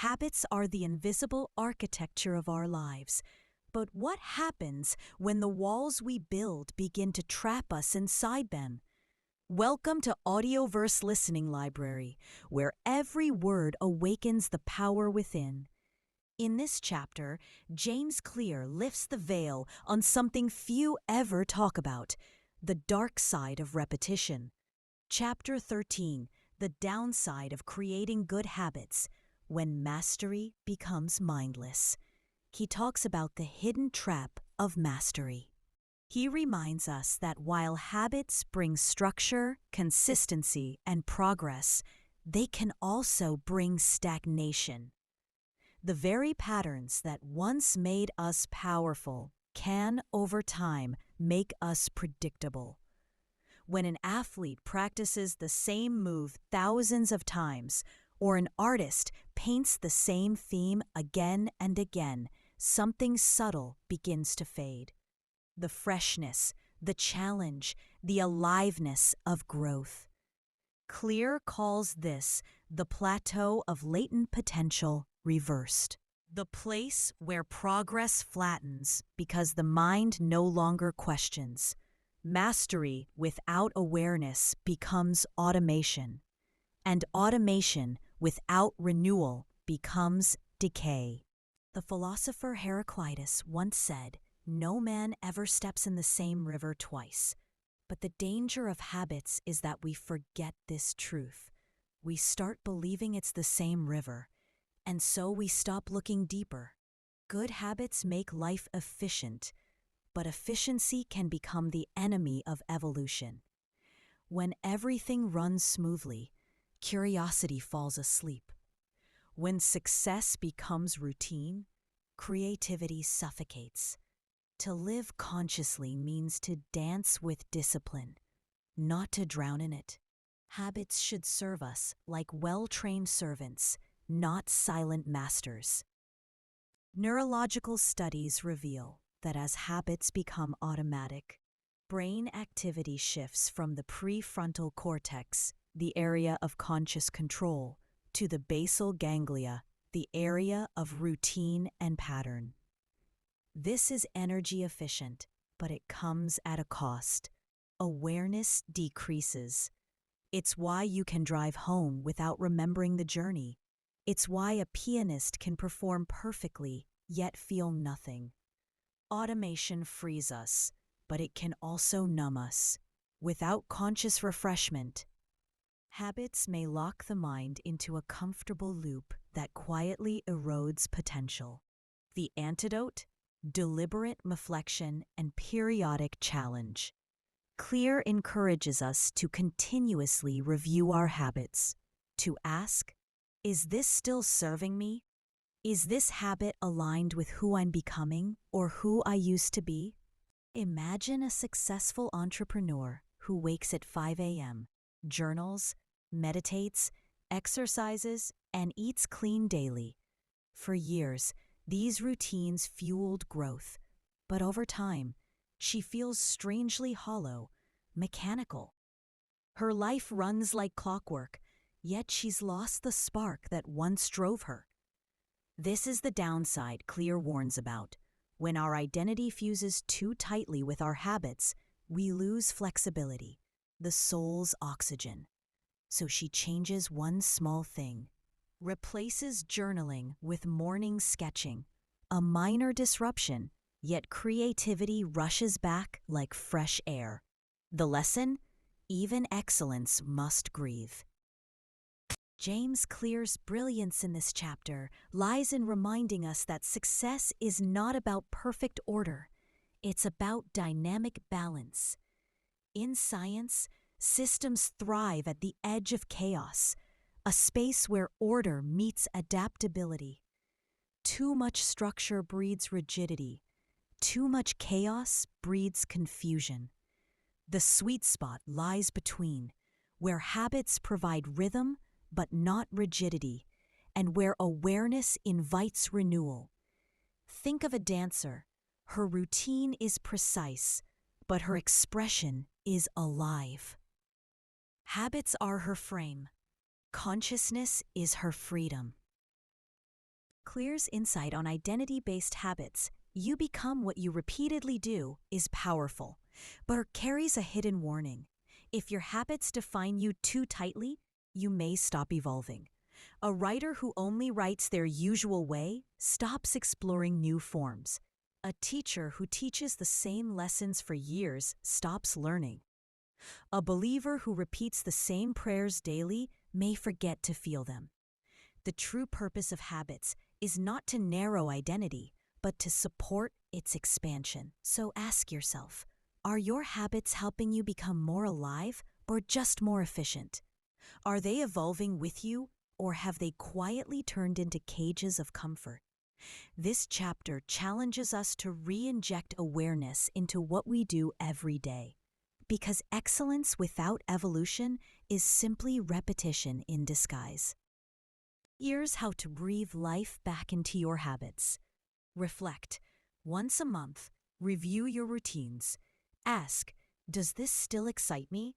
Habits are the invisible architecture of our lives. But what happens when the walls we build begin to trap us inside them? Welcome to AudioVerse Listening Library, where every word awakens the power within. In this chapter, James Clear lifts the veil on something few ever talk about, the dark side of repetition. Chapter 13, The Downside of Creating Good Habits, When Mastery Becomes Mindless. He talks about the hidden trap of mastery. He reminds us that while habits bring structure, consistency, and progress, they can also bring stagnation. The very patterns that once made us powerful can, over time, make us predictable. When an athlete practices the same move thousands of times, or an artist paints the same theme again and again, something subtle begins to fade. The freshness, the challenge, the aliveness of growth. Clear calls this the plateau of latent potential reversed. The place where progress flattens because the mind no longer questions. Mastery without awareness becomes automation, and automation without renewal becomes decay. The philosopher Heraclitus once said, "No man ever steps in the same river twice." But the danger of habits is that we forget this truth. We start believing it's the same river, and so we stop looking deeper. Good habits make life efficient, but efficiency can become the enemy of evolution. When everything runs smoothly, curiosity falls asleep. When success becomes routine, creativity suffocates. To live consciously means to dance with discipline, not to drown in it. Habits should serve us like well-trained servants, not silent masters. Neurological studies reveal that as habits become automatic, brain activity shifts from the prefrontal cortex, the area of conscious control, to the basal ganglia, the area of routine and pattern. This is energy efficient, but it comes at a cost. Awareness decreases. It's why you can drive home without remembering the journey. It's why a pianist can perform perfectly, yet feel nothing. Automation frees us, but it can also numb us. Without conscious refreshment, habits may lock the mind into a comfortable loop that quietly erodes potential. The antidote? Deliberate reflection and periodic challenge. Clear encourages us to continuously review our habits, to ask, is this still serving me? Is this habit aligned with who I'm becoming or who I used to be? Imagine a successful entrepreneur who wakes at 5 a.m., journals, meditates, exercises, and eats clean daily. For years, these routines fueled growth, but over time, she feels strangely hollow, mechanical. Her life runs like clockwork, yet she's lost the spark that once drove her. This is the downside Clear warns about. When our identity fuses too tightly with our habits, we lose flexibility, the soul's oxygen. So she changes one small thing. Replaces journaling with morning sketching. A minor disruption, yet creativity rushes back like fresh air. The lesson? Even excellence must grieve. James Clear's brilliance in this chapter lies in reminding us that success is not about perfect order. It's about dynamic balance. In science, systems thrive at the edge of chaos, a space where order meets adaptability. Too much structure breeds rigidity. Too much chaos breeds confusion. The sweet spot lies between, where habits provide rhythm but not rigidity, and where awareness invites renewal. Think of a dancer. Her routine is precise, but her expression is alive. Habits are her frame. Consciousness is her freedom. Clear's insight on identity-based habits, "You become what you repeatedly do," is powerful, but carries a hidden warning. If your habits define you too tightly, you may stop evolving. A writer who only writes their usual way stops exploring new forms. A teacher who teaches the same lessons for years stops learning. A believer who repeats the same prayers daily may forget to feel them. The true purpose of habits is not to narrow identity, but to support its expansion. So ask yourself, are your habits helping you become more alive or just more efficient? Are they evolving with you, or have they quietly turned into cages of comfort? This chapter challenges us to re-inject awareness into what we do every day, because excellence without evolution is simply repetition in disguise. Here's how to breathe life back into your habits. Reflect. Once a month, review your routines. Ask, does this still excite me?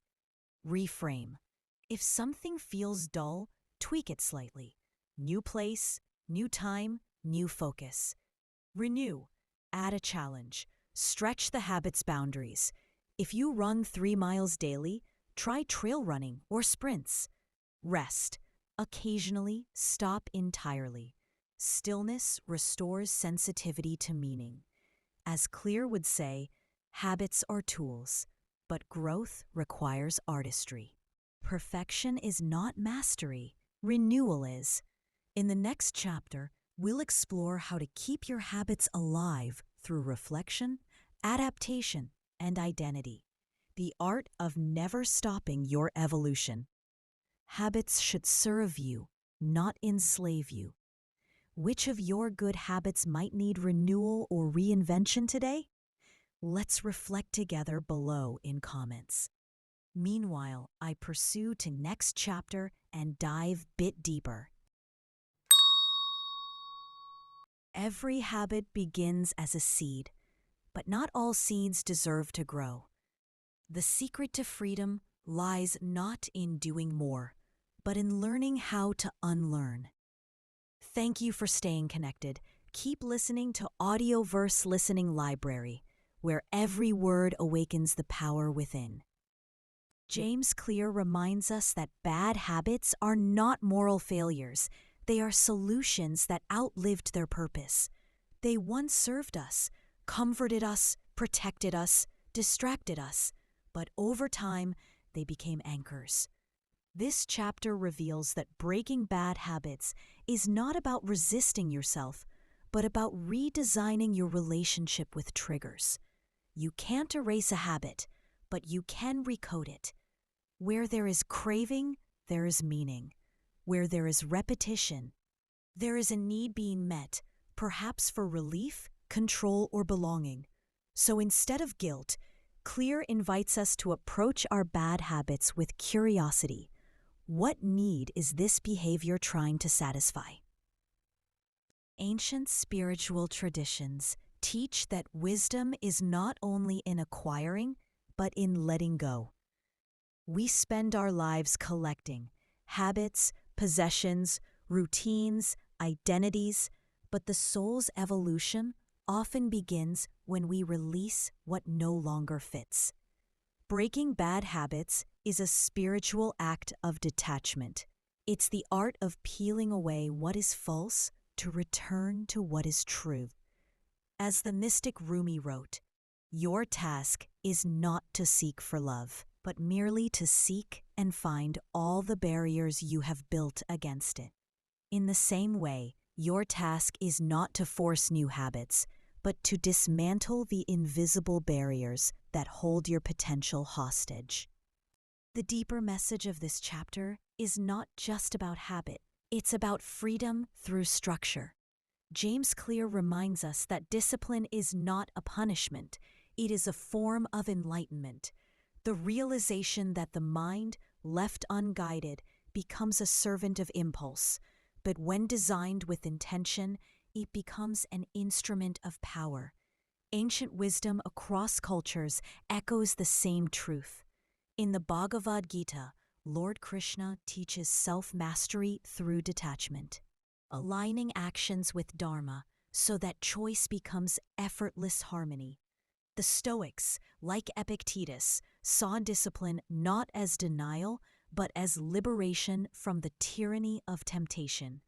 Reframe. If something feels dull, tweak it slightly. New place, new time, new focus. Renew. Add a challenge. Stretch the habit's boundaries. If you run 3 miles daily, try trail running or sprints. Rest. Occasionally, stop entirely. Stillness restores sensitivity to meaning. As Clear would say, habits are tools, but growth requires artistry. Perfection is not mastery, renewal is. In the next chapter, we'll explore how to keep your habits alive through reflection, adaptation, and identity. The art of never stopping your evolution. Habits should serve you, not enslave you. Which of your good habits might need renewal or reinvention today? Let's reflect together below in comments. Meanwhile, I pursue to next chapter and dive bit deeper. Every habit begins as a seed, but not all seeds deserve to grow. The secret to freedom lies not in doing more, but in learning how to unlearn. Thank you for staying connected. Keep listening to AudioVerse Listening Library, where every word awakens the power within. James Clear reminds us that bad habits are not moral failures. They are solutions that outlived their purpose. They once served us, comforted us, protected us, distracted us, but over time, they became anchors. This chapter reveals that breaking bad habits is not about resisting yourself, but about redesigning your relationship with triggers. You can't erase a habit, but you can recode it. Where there is craving, there is meaning. Where there is repetition, there is a need being met, perhaps for relief, control, or belonging. So instead of guilt, Clear invites us to approach our bad habits with curiosity. What need is this behavior trying to satisfy? Ancient spiritual traditions teach that wisdom is not only in acquiring, but in letting go. We spend our lives collecting habits, possessions, routines, identities, but the soul's evolution often begins when we release what no longer fits. Breaking bad habits is a spiritual act of detachment. It's the art of peeling away what is false to return to what is true. As the mystic Rumi wrote, your task is not to seek for love, but merely to seek and find all the barriers you have built against it. In the same way, your task is not to force new habits, but to dismantle the invisible barriers that hold your potential hostage. The deeper message of this chapter is not just about habit, it's about freedom through structure. James Clear reminds us that discipline is not a punishment, it is a form of enlightenment. The realization that the mind, left unguided, becomes a servant of impulse, but when designed with intention, it becomes an instrument of power. Ancient wisdom across cultures echoes the same truth. In the Bhagavad Gita, Lord Krishna teaches self-mastery through detachment. aligning actions with Dharma so that choice becomes effortless harmony. The Stoics, like Epictetus, saw discipline not as denial, but as liberation from the tyranny of temptation.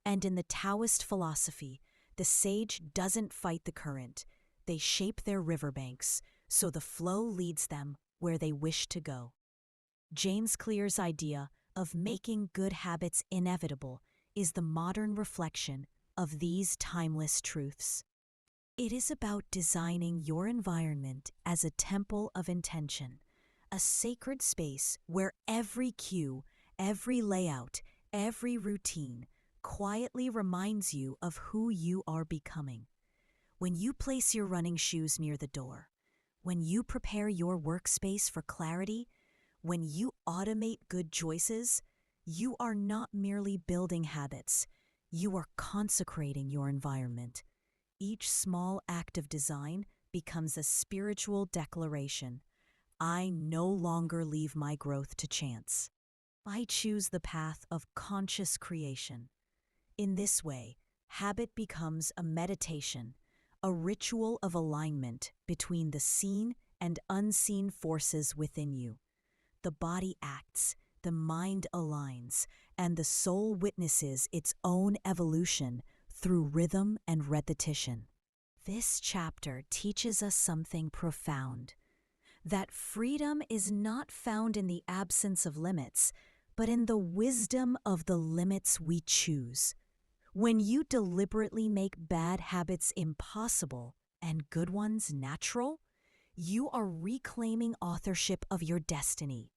And in the Taoist philosophy, the sage doesn't fight the current. They shape their riverbanks, so the flow leads them where they wish to go. James Clear's idea of making good habits inevitable is the modern reflection of these timeless truths. It is about designing your environment as a temple of intention, a sacred space where every cue, every layout, every routine quietly reminds you of who you are becoming. When you place your running shoes near the door, when you prepare your workspace for clarity, when you automate good choices, you are not merely building habits, you are consecrating your environment. Each small act of design becomes a spiritual declaration. I no longer leave my growth to chance. I choose the path of conscious creation. In this way, habit becomes a meditation, a ritual of alignment between the seen and unseen forces within you. The body acts, the mind aligns, and the soul witnesses its own evolution through rhythm and repetition. This chapter teaches us something profound, that freedom is not found in the absence of limits, but in the wisdom of the limits we choose. When you deliberately make bad habits impossible and good ones natural, you are reclaiming authorship of your destiny.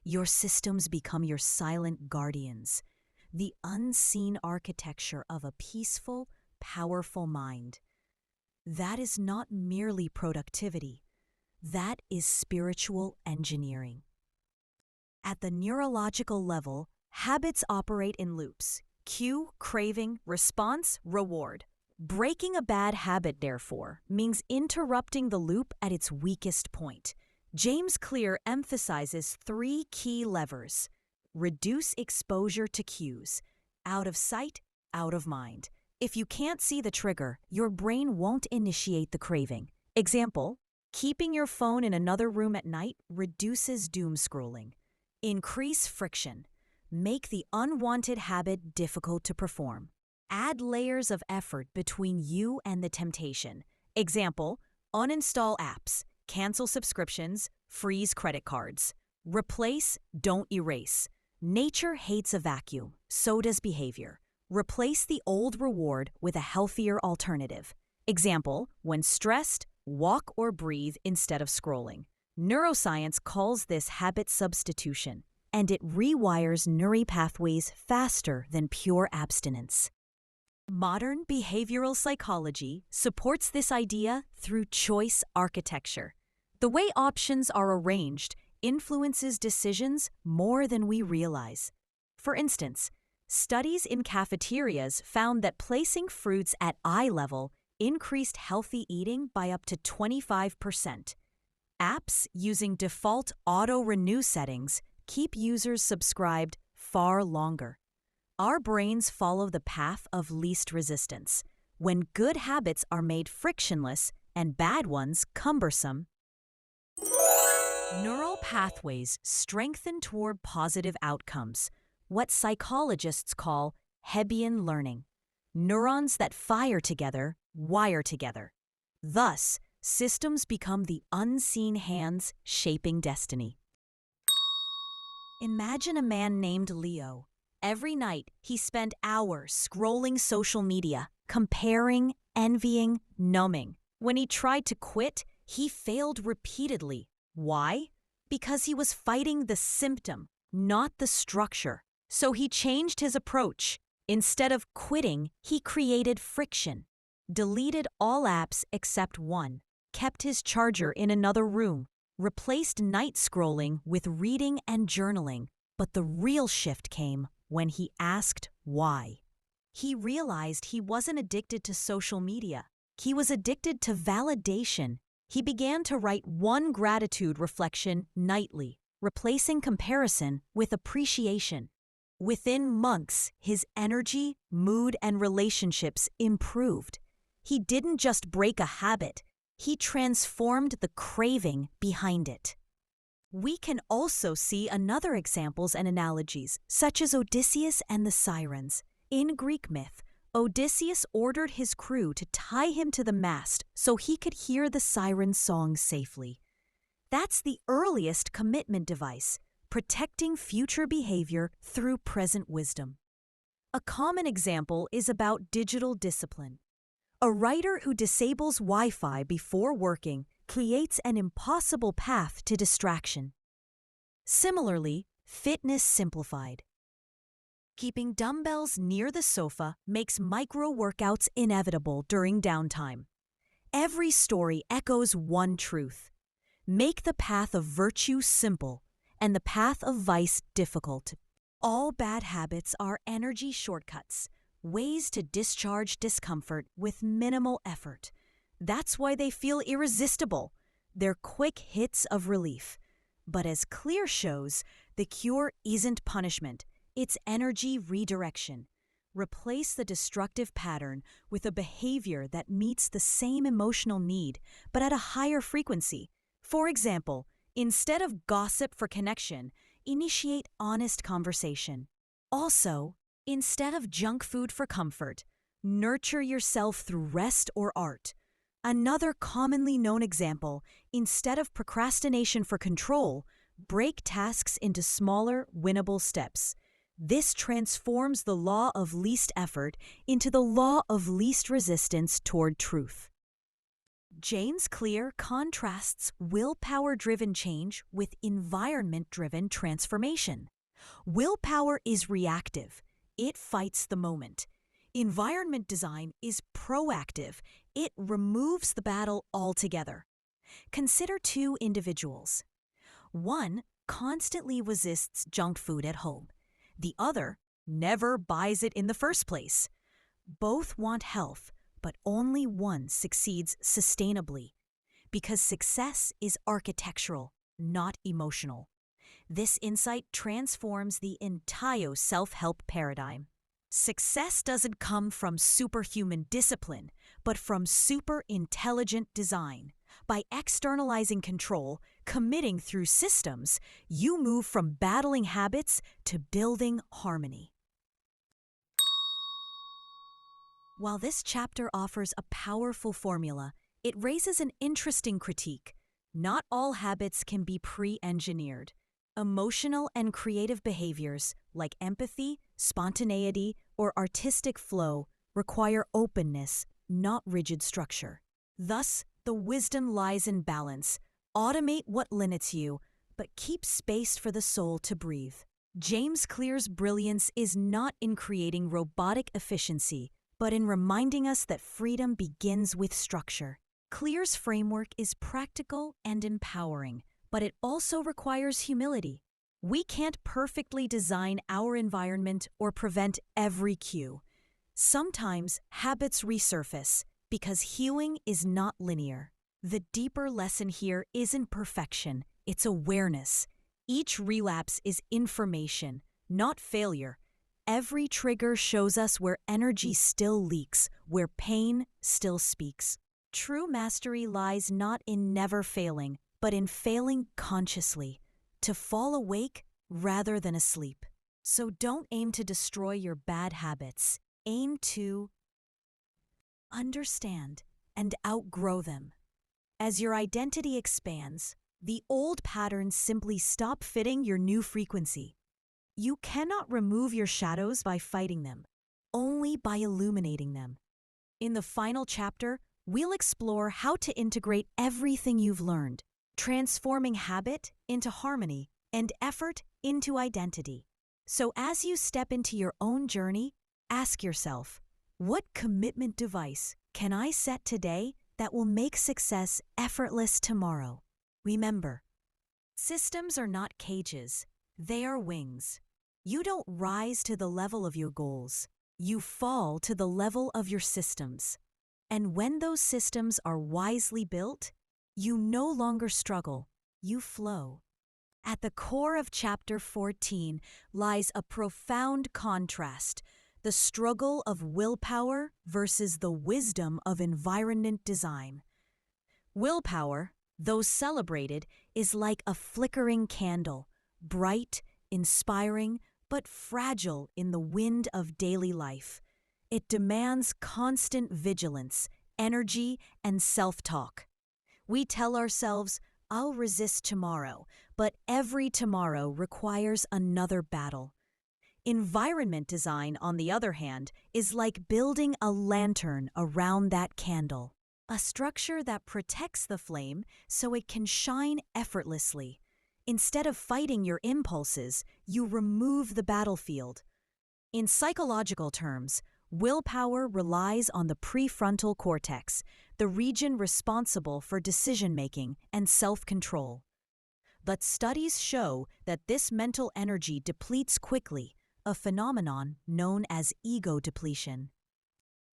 Your systems become your silent guardians, the unseen architecture of a peaceful, powerful mind. That is not merely productivity. That is spiritual engineering. At the neurological level, habits operate in loops: cue, craving, response, reward. Breaking a bad habit, therefore, means interrupting the loop at its weakest point. James Clear emphasizes 3 key levers: reduce exposure to cues, out of sight, out of mind. If you can't see the trigger, your brain won't initiate the craving. Example, keeping your phone in another room at night reduces doom scrolling. Increase friction. Make the unwanted habit difficult to perform. Add layers of effort between you and the temptation. Example, uninstall apps, cancel subscriptions, freeze credit cards. Replace, don't erase. Nature hates a vacuum, so does behavior. Replace the old reward with a healthier alternative. Example, when stressed, walk or breathe instead of scrolling. Neuroscience calls this habit substitution, and it rewires neural pathways faster than pure abstinence. Modern behavioral psychology supports this idea through choice architecture. The way options are arranged influences decisions more than we realize. For instance, studies in cafeterias found that placing fruits at eye level increased healthy eating by up to 25%. Apps using default auto-renew settings keep users subscribed far longer. Our brains follow the path of least resistance. When good habits are made frictionless and bad ones cumbersome, neural pathways strengthen toward positive outcomes, what psychologists call Hebbian learning. Neurons that fire together wire together. Thus, systems become the unseen hands shaping destiny. Imagine a man named Leo. Every night, he spent hours scrolling social media, comparing, envying, numbing. When he tried to quit, he failed repeatedly. Why? Because he was fighting the symptom, not the structure. So he changed his approach. Instead of quitting, he created friction, deleted all apps except one, kept his charger in another room, replaced night scrolling with reading and journaling. But the real shift came when he asked why. He realized he wasn't addicted to social media. He was addicted to validation. He began to write one gratitude reflection nightly, replacing comparison with appreciation. Within months, his energy, mood, and relationships improved. He didn't just break a habit, he transformed the craving behind it. We can also see another examples and analogies, such as Odysseus and the sirens. In Greek myth, Odysseus ordered his crew to tie him to the mast so he could hear the siren's song safely. That's the earliest commitment device, protecting future behavior through present wisdom. A common example is about digital discipline. A writer who disables Wi-Fi before working creates an impossible path to distraction. Similarly, fitness simplified. Keeping dumbbells near the sofa makes micro-workouts inevitable during downtime. Every story echoes one truth. Make the path of virtue simple and the path of vice difficult. All bad habits are energy shortcuts, ways to discharge discomfort with minimal effort. That's why they feel irresistible. They're quick hits of relief. But as Clear shows, the cure isn't punishment, it's energy redirection. Replace the destructive pattern with a behavior that meets the same emotional need, but at a higher frequency. For example, instead of gossip for connection, initiate honest conversation. Also, instead of junk food for comfort, nurture yourself through rest or art. Another commonly known example, instead of procrastination for control, break tasks into smaller, winnable steps. This transforms the law of least effort into the law of least resistance toward truth. James Clear contrasts willpower-driven change with environment-driven transformation. Willpower is reactive. It fights the moment. Environment design is proactive. It removes the battle altogether. Consider two individuals. One constantly resists junk food at home. The other never buys it in the first place. Both want health, but only one succeeds sustainably, because success is architectural, not emotional. This insight transforms the entire self-help paradigm. Success doesn't come from superhuman discipline, but from super-intelligent design. By externalizing control, committing through systems, you move from battling habits to building harmony. While this chapter offers a powerful formula, it raises an interesting critique. Not all habits can be pre-engineered. Emotional and creative behaviors, like empathy, spontaneity, or artistic flow, require openness, not rigid structure. Thus, the wisdom lies in balance. Automate what limits you, but keep space for the soul to breathe. James Clear's brilliance is not in creating robotic efficiency, but in reminding us that freedom begins with structure. Clear's framework is practical and empowering, but it also requires humility. We can't perfectly design our environment or prevent every cue. Sometimes habits resurface because healing is not linear. The deeper lesson here isn't perfection, it's awareness. Each relapse is information, not failure. Every trigger shows us where energy still leaks, where pain still speaks. True mastery lies not in never failing, but in failing consciously, to fall awake rather than asleep. So don't aim to destroy your bad habits. Aim to understand and outgrow them. As your identity expands, the old patterns simply stop fitting your new frequency. You cannot remove your shadows by fighting them, only by illuminating them. In the final chapter, we'll explore how to integrate everything you've learned, transforming habit into harmony and effort into identity. So as you step into your own journey, ask yourself, what commitment device can I set today that will make success effortless tomorrow? Remember, systems are not cages, they are wings. You don't rise to the level of your goals, you fall to the level of your systems. And when those systems are wisely built, you no longer struggle, you flow. At the core of Chapter 14 lies a profound contrast: the struggle of willpower versus the wisdom of environment design. Willpower, though celebrated, is like a flickering candle, bright, inspiring, but fragile in the wind of daily life. It demands constant vigilance, energy, and self-talk. We tell ourselves, "I'll resist tomorrow," but every tomorrow requires another battle. Environment design, on the other hand, is like building a lantern around that candle, a structure that protects the flame so it can shine effortlessly. Instead of fighting your impulses, you remove the battlefield. In psychological terms, willpower relies on the prefrontal cortex, the region responsible for decision-making and self-control. But studies show that this mental energy depletes quickly, a phenomenon known as ego depletion.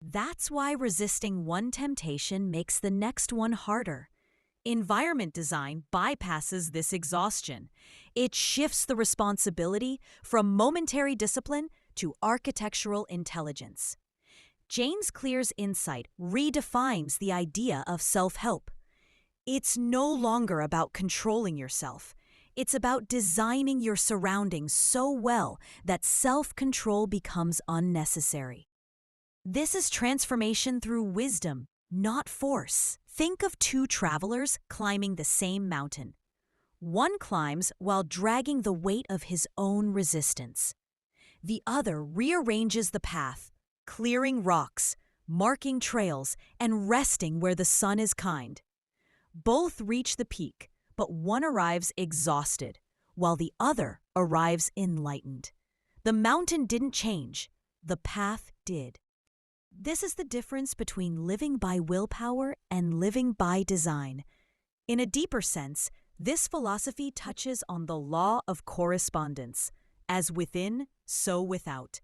That's why resisting one temptation makes the next one harder. Environment design bypasses this exhaustion. It shifts the responsibility from momentary discipline to architectural intelligence. James Clear's insight redefines the idea of self-help. It's no longer about controlling yourself. It's about designing your surroundings so well that self-control becomes unnecessary. This is transformation through wisdom, not force. Think of two travelers climbing the same mountain. One climbs while dragging the weight of his own resistance. The other rearranges the path, clearing rocks, marking trails, and resting where the sun is kind. Both reach the peak, but one arrives exhausted, while the other arrives enlightened. The mountain didn't change, the path did. This is the difference between living by willpower and living by design. In a deeper sense, this philosophy touches on the law of correspondence, as within, so without.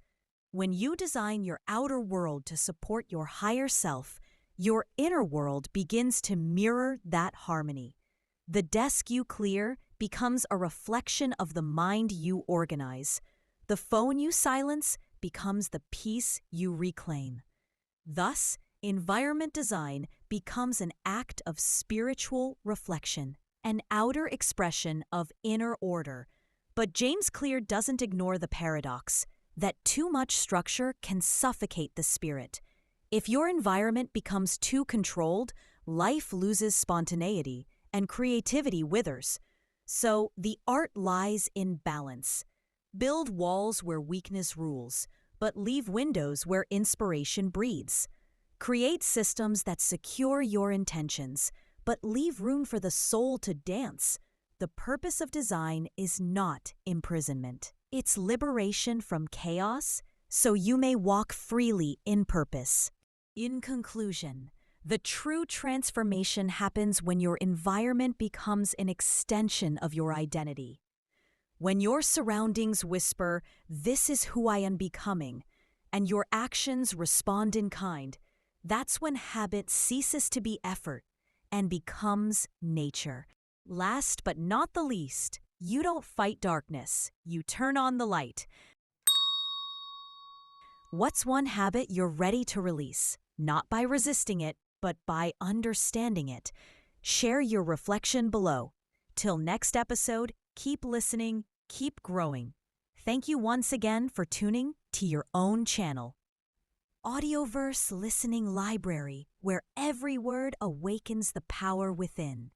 When you design your outer world to support your higher self, your inner world begins to mirror that harmony. The desk you clear becomes a reflection of the mind you organize. The phone you silence becomes the peace you reclaim. Thus, environment design becomes an act of spiritual reflection, an outer expression of inner order. But James Clear doesn't ignore the paradox that too much structure can suffocate the spirit. If your environment becomes too controlled, life loses spontaneity and creativity withers. So the art lies in balance. Build walls where weakness rules, but leave windows where inspiration breathes. Create systems that secure your intentions, but leave room for the soul to dance. The purpose of design is not imprisonment. It's liberation from chaos, so you may walk freely in purpose. In conclusion, the true transformation happens when your environment becomes an extension of your identity. When your surroundings whisper, "This is who I am becoming," and your actions respond in kind, that's when habit ceases to be effort and becomes nature. Last but not the least, you don't fight darkness, you turn on the light. What's one habit you're ready to release? Not by resisting it, but by understanding it. Share your reflection below. Till next episode, keep listening, keep growing. Thank you once again for tuning to your own channel. AudioVerse Listening Library, where every word awakens the power within.